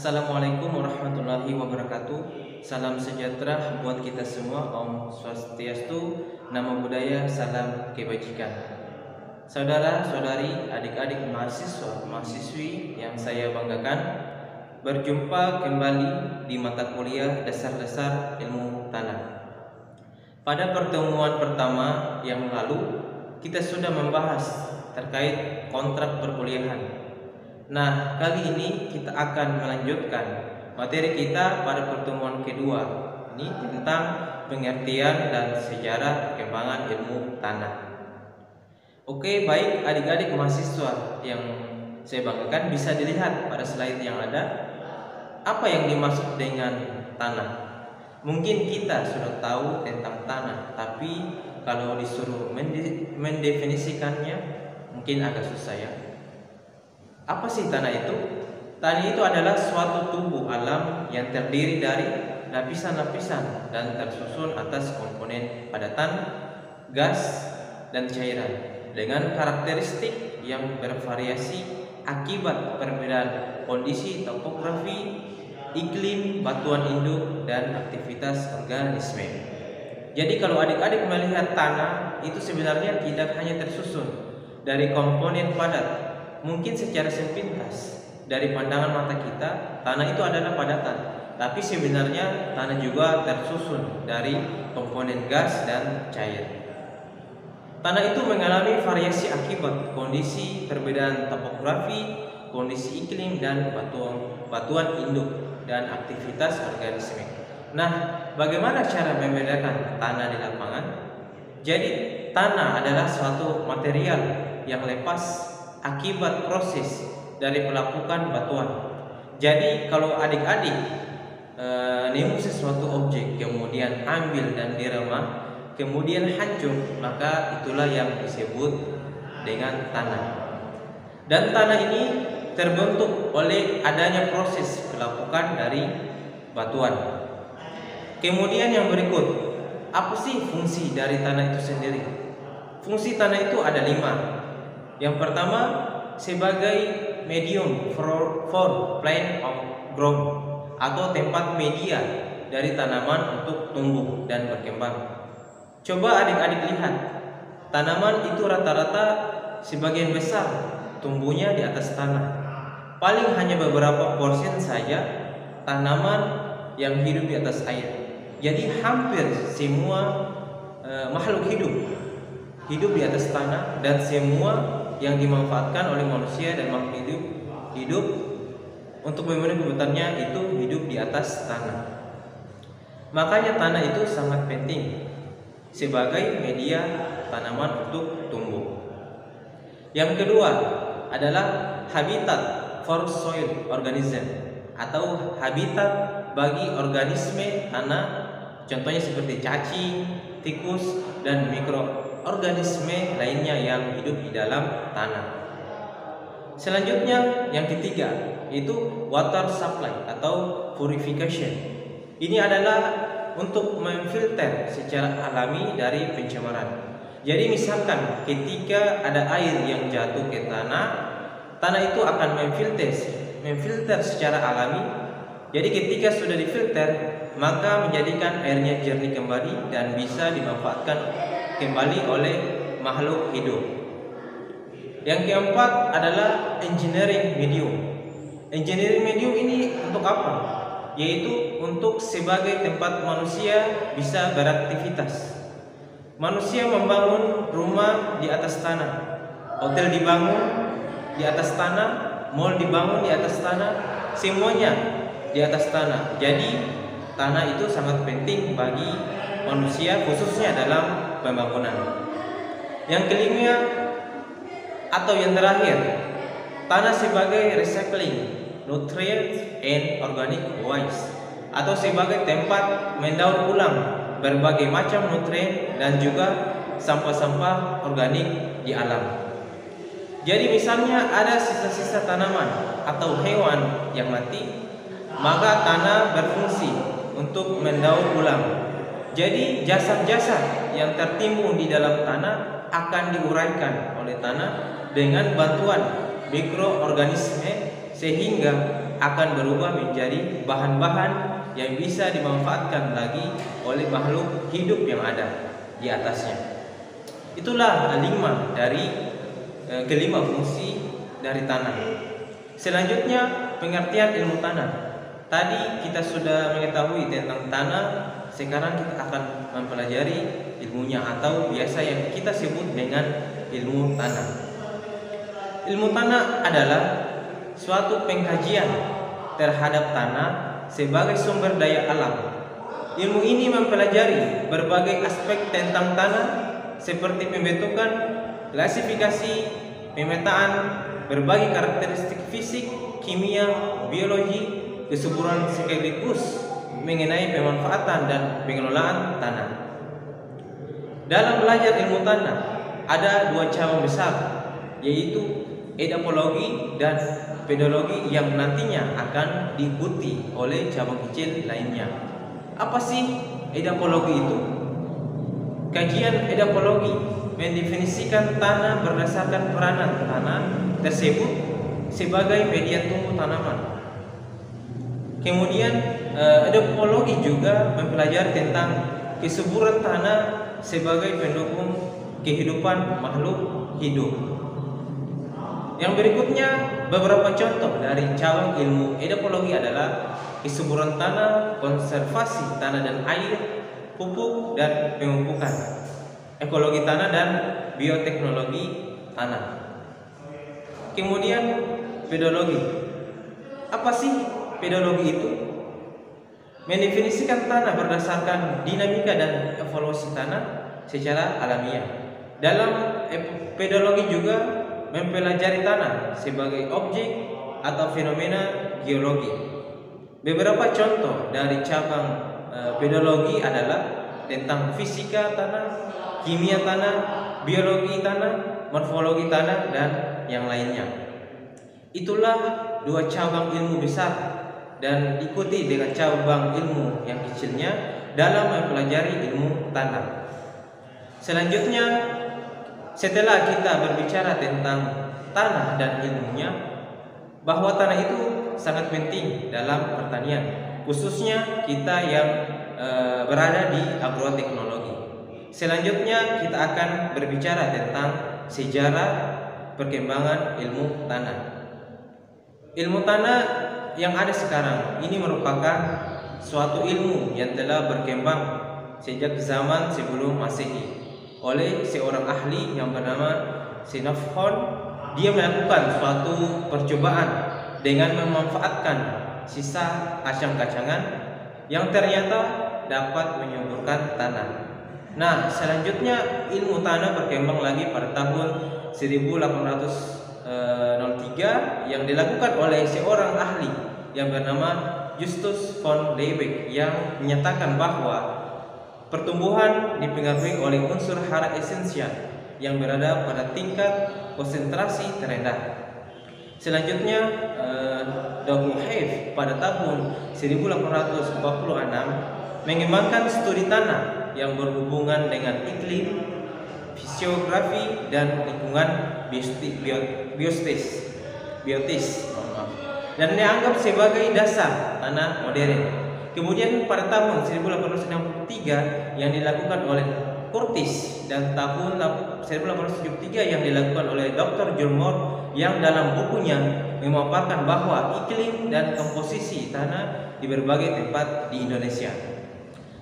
Assalamualaikum warahmatullahi wabarakatuh. Salam sejahtera buat kita semua. Om Swastiastu, Namo Buddhaya, salam kebajikan. Saudara-saudari, adik-adik mahasiswa, mahasiswi yang saya banggakan, berjumpa kembali di mata kuliah Dasar-Dasar Ilmu Tanah. Pada pertemuan pertama yang lalu, kita sudah membahas terkait kontrak perkuliahan. Nah, kali ini kita akan melanjutkan materi kita pada pertemuan kedua. Ini tentang pengertian dan sejarah perkembangan ilmu tanah. Oke, baik adik-adik mahasiswa yang saya banggakan, bisa dilihat pada slide yang ada apa yang dimaksud dengan tanah. Mungkin kita sudah tahu tentang tanah, tapi kalau disuruh mendefinisikannya mungkin agak susah ya. Apa sih tanah itu? Tanah itu adalah suatu tubuh alam yang terdiri dari lapisan-lapisan dan tersusun atas komponen padatan, gas, dan cairan dengan karakteristik yang bervariasi akibat perbedaan kondisi topografi, iklim, batuan induk, dan aktivitas organisme. Jadi kalau adik-adik melihat tanah itu sebenarnya tidak hanya tersusun dari komponen padat. Mungkin secara sepintas dari pandangan mata kita, tanah itu adalah padatan, tapi sebenarnya tanah juga tersusun dari komponen gas dan cair. Tanah itu mengalami variasi akibat kondisi perbedaan topografi, kondisi iklim, dan batuan induk dan aktivitas organisme. Nah, bagaimana cara membedakan tanah di lapangan? Jadi, tanah adalah suatu material yang lepas akibat proses dari pelapukan batuan. Jadi kalau adik-adik nemu sesuatu objek kemudian ambil dan diremah kemudian hancur, maka itulah yang disebut dengan tanah. Dan tanah ini terbentuk oleh adanya proses pelapukan dari batuan. Kemudian yang berikut, apa sih fungsi dari tanah itu sendiri? Fungsi tanah itu ada 5. Yang pertama, sebagai medium for plant of growth atau tempat media dari tanaman untuk tumbuh dan berkembang. Coba adik-adik lihat, tanaman itu rata-rata sebagian besar tumbuhnya di atas tanah. Paling hanya beberapa porsi saja tanaman yang hidup di atas air. Jadi hampir semua makhluk hidup di atas tanah, dan semua yang dimanfaatkan oleh manusia dan makhluk hidup untuk memenuhi kebutuhannya itu hidup di atas tanah. Makanya tanah itu sangat penting sebagai media tanaman untuk tumbuh. Yang kedua adalah habitat for soil organism atau habitat bagi organisme tanah, contohnya seperti cacing, tikus, dan mikroorganisme lainnya yang hidup di dalam tanah. Selanjutnya yang ketiga yaitu water supply atau purification. Ini adalah untuk memfilter secara alami dari pencemaran. Jadi misalkan ketika ada air yang jatuh ke tanah, tanah itu akan memfilter secara alami. Jadi ketika sudah difilter, maka menjadikan airnya jernih kembali dan bisa dimanfaatkan kembali oleh makhluk hidup. Yang keempat adalah engineering medium. Engineering medium ini untuk apa? Yaitu untuk sebagai tempat manusia bisa beraktivitas. Manusia membangun rumah di atas tanah, hotel dibangun di atas tanah, mall dibangun di atas tanah, semuanya di atas tanah. Jadi tanah itu sangat penting bagi manusia, khususnya dalam pembangunan. Yang kelima atau yang terakhir, tanah sebagai recycling, nutrient and organic waste, atau sebagai tempat mendaur ulang berbagai macam nutrien dan juga sampah-sampah organik di alam. Jadi misalnya ada sisa-sisa tanaman atau hewan yang mati, maka tanah berfungsi untuk mendaur ulang. Jadi jasad-jasad yang tertimbun di dalam tanah akan diuraikan oleh tanah dengan bantuan mikroorganisme sehingga akan berubah menjadi bahan-bahan yang bisa dimanfaatkan lagi oleh makhluk hidup yang ada di atasnya. Itulah kelima fungsi dari tanah. Selanjutnya, pengertian ilmu tanah. Tadi kita sudah mengetahui tentang tanah, sekarang kita akan mempelajari ilmunya atau biasa yang kita sebut dengan ilmu tanah. Ilmu tanah adalah suatu pengkajian terhadap tanah sebagai sumber daya alam. Ilmu ini mempelajari berbagai aspek tentang tanah seperti pembentukan, klasifikasi, pemetaan, berbagai karakteristik fisik, kimia, biologi, kesuburan sekaligus mengenai pemanfaatan dan pengelolaan tanah. Dalam belajar ilmu tanah ada dua cabang besar, yaitu edapologi dan pedologi yang nantinya akan diikuti oleh cabang kecil lainnya. Apa sih edapologi itu? Kajian edapologi mendefinisikan tanah berdasarkan peranan tanah tersebut sebagai media tumbuh tanaman. Kemudian edapologi juga mempelajari tentang kesuburan tanah sebagai pendukung kehidupan makhluk hidup. Yang berikutnya, beberapa contoh dari cabang ilmu edapologi adalah kesuburan tanah, konservasi tanah dan air, pupuk dan pemupukan, ekologi tanah dan bioteknologi tanah. Kemudian pedologi. Apa sih pedologi itu? Mendefinisikan tanah berdasarkan dinamika dan evolusi tanah secara alamiah. Dalam pedologi juga mempelajari tanah sebagai objek atau fenomena geologi. Beberapa contoh dari cabang pedologi adalah tentang fisika tanah, kimia tanah, biologi tanah, morfologi tanah, dan yang lainnya. Itulah dua cabang ilmu besar dan diikuti dengan cabang ilmu yang kecilnya dalam mempelajari ilmu tanah. Selanjutnya, setelah kita berbicara tentang tanah dan ilmunya, bahwa tanah itu sangat penting dalam pertanian, khususnya kita yang berada di agroteknologi. Selanjutnya kita akan berbicara tentang sejarah perkembangan ilmu tanah. Ilmu tanah yang ada sekarang ini merupakan suatu ilmu yang telah berkembang sejak zaman sebelum Masehi oleh seorang ahli yang bernama Xenophon. Dia melakukan suatu percobaan dengan memanfaatkan sisa kacang-kacangan yang ternyata dapat menyuburkan tanah. Nah, selanjutnya ilmu tanah berkembang lagi pada tahun 1803 yang dilakukan oleh seorang ahli yang bernama Justus von Liebig yang menyatakan bahwa pertumbuhan dipengaruhi oleh unsur hara esensial yang berada pada tingkat konsentrasi terendah. Selanjutnya, Daguerre pada tahun 1846 mengembangkan studi tanah yang berhubungan dengan iklim, fisiografi, dan lingkungan biotis, dan dianggap sebagai dasar tanah modern. Kemudian pada tahun 1863 yang dilakukan oleh Curtis dan tahun 1873 yang dilakukan oleh Dr. Gilmore yang dalam bukunya memaparkan bahwa iklim dan komposisi tanah di berbagai tempat di Indonesia.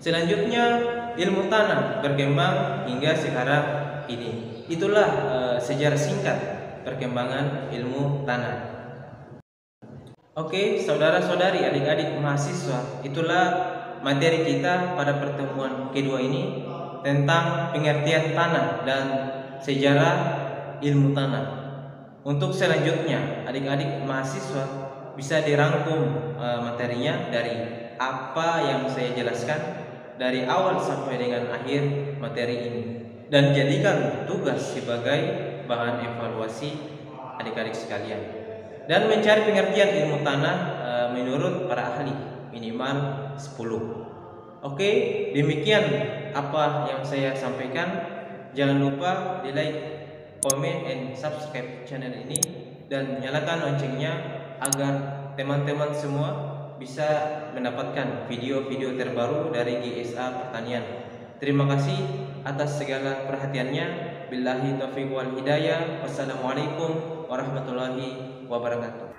Selanjutnya ilmu tanah berkembang hingga sekarang ini. Itulah sejarah singkat perkembangan ilmu tanah. Oke, saudara-saudari, adik-adik mahasiswa, itulah materi kita pada pertemuan kedua ini tentang pengertian tanah dan sejarah ilmu tanah. Untuk selanjutnya, adik-adik mahasiswa bisa dirangkum materinya dari apa yang saya jelaskan dari awal sampai dengan akhir materi ini, dan jadikan tugas sebagai bahan evaluasi adik-adik sekalian, dan mencari pengertian ilmu tanah menurut para ahli minimal 10. Oke, demikian apa yang saya sampaikan. Jangan lupa di like, comment, and subscribe channel ini dan nyalakan loncengnya agar teman-teman semua bisa mendapatkan video-video terbaru dari GSA Pertanian. Terima kasih atas segala perhatiannya. Billahi taufiq wal hidayah. Wassalamualaikum warahmatullahi wabarakatuh.